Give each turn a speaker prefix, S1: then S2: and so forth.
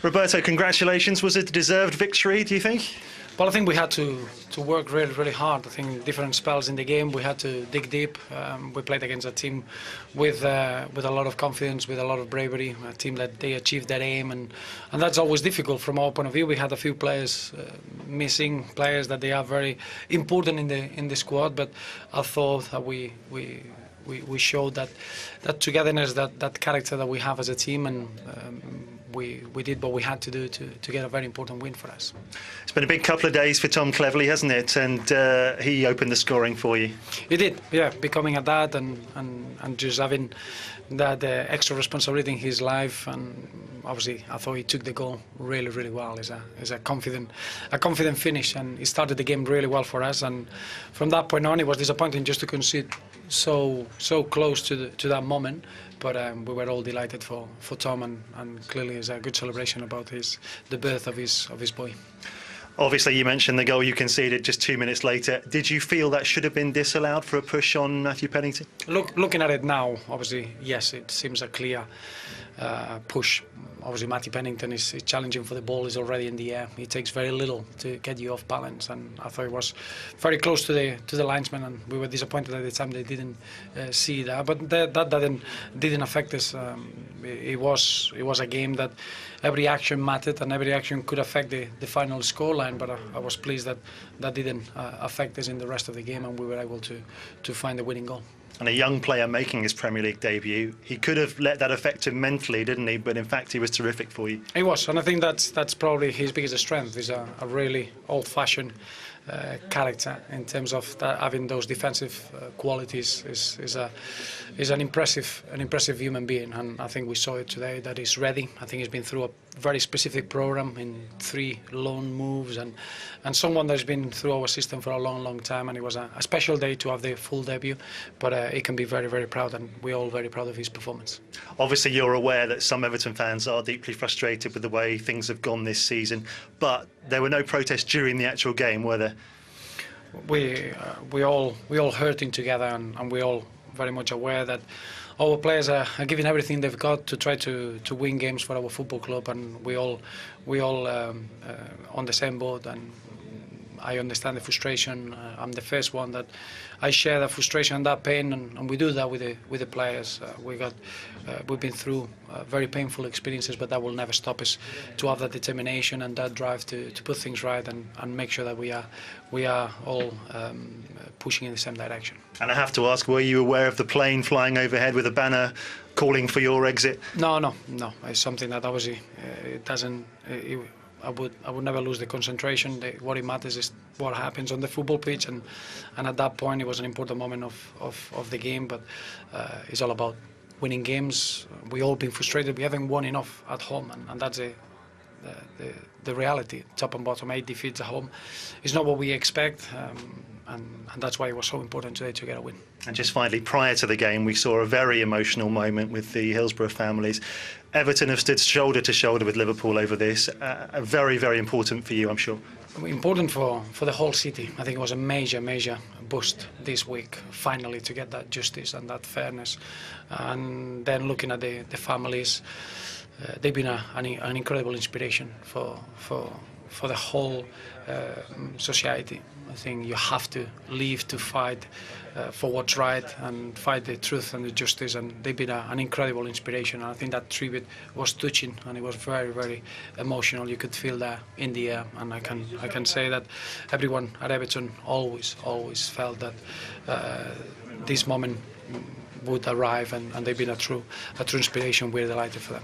S1: Roberto, congratulations. Was it a deserved victory, do you think?
S2: Well, I think we had to work really hard. I think different spells in the game, we had to dig deep. We played against a team with a lot of confidence, with a lot of bravery, a team that they achieved their aim, and that's always difficult from our point of view. We had a few players missing, players that they are very important in the squad, but I thought that we showed that togetherness, that character that we have as a team, and we did what we had to do to get a very important win for us.
S1: It's been a big couple of days for Tom Cleverley, hasn't it? And he opened the scoring for you.
S2: He did, yeah, becoming a dad and just having that extra responsibility in his life. And obviously, I thought he took the goal really well. It's a confident finish, and he started the game really well for us. And from that point on, it was disappointing just to concede so close to that moment. But we were all delighted for Tom, and clearly it's a good celebration about the birth of his boy.
S1: Obviously, you mentioned the goal you conceded just 2 minutes later. Did you feel that should have been disallowed for a push on Matthew Pennington?
S2: Looking at it now, obviously, yes, it seems a clear push. Obviously, Matthew Pennington is challenging for the ball, is already in the air. It takes very little to get you off balance, and I thought it was very close to the linesman, and we were disappointed at the time they didn't see that. But that didn't affect us. It was a game that every action mattered, and every action could affect the final scoreline. But I was pleased that didn't affect us in the rest of the game, and we were able to find the winning goal.
S1: And a young player making his Premier League debut, he could have let that affect him mentally, didn't he? But in fact, he was terrific for you.
S2: He was, and I think that's probably his biggest strength. He's a really old-fashioned character in terms of having those defensive qualities. Is an impressive human being, and I think we saw it today that he's ready. I think he's been through a very specific program in 3 loan moves, and someone that's been through our system for a long time. And it was a special day to have the full debut, but he can be very proud, and we're all very proud of his performance.
S1: Obviously, you're aware that some Everton fans are deeply frustrated with the way things have gone this season, but there were no protests during the actual game, were there?
S2: We all hurting together, and we all very much aware that our players are giving everything they've got to try to win games for our football club, and we all on the same boat. And I understand the frustration. I'm the first one that I share that frustration and that pain, and we do that with the players. We've been through very painful experiences, but that will never stop us to have that determination and that drive to put things right and make sure that we are all pushing in the same direction.
S1: And I have to ask, were you aware of the plane flying overhead with a banner calling for your exit?
S2: No. It's something that obviously it doesn't. I would never lose the concentration. What it matters is what happens on the football pitch, and at that point it was an important moment of the game. But it's all about winning games. We all been frustrated. We haven't won enough at home, and that's the reality. Top and bottom, 8 defeats at home is not what we expect. And that's why it was so important today to get a win.
S1: And just finally, prior to the game, we saw a very emotional moment with the Hillsborough families. Everton have stood shoulder to shoulder with Liverpool over this. Very important for you, I'm sure.
S2: Important for the whole city. I think it was a major boost this week, finally, to get that justice and that fairness. And then looking at the families, they've been an incredible inspiration for the whole society. I think you have to live to fight for what's right and fight the truth and the justice, and they've been an incredible inspiration. And I think that tribute was touching, and it was very emotional. You could feel that in the air, and I can say that everyone at Everton always felt that this moment would arrive, and they've been a true inspiration. We're delighted for them.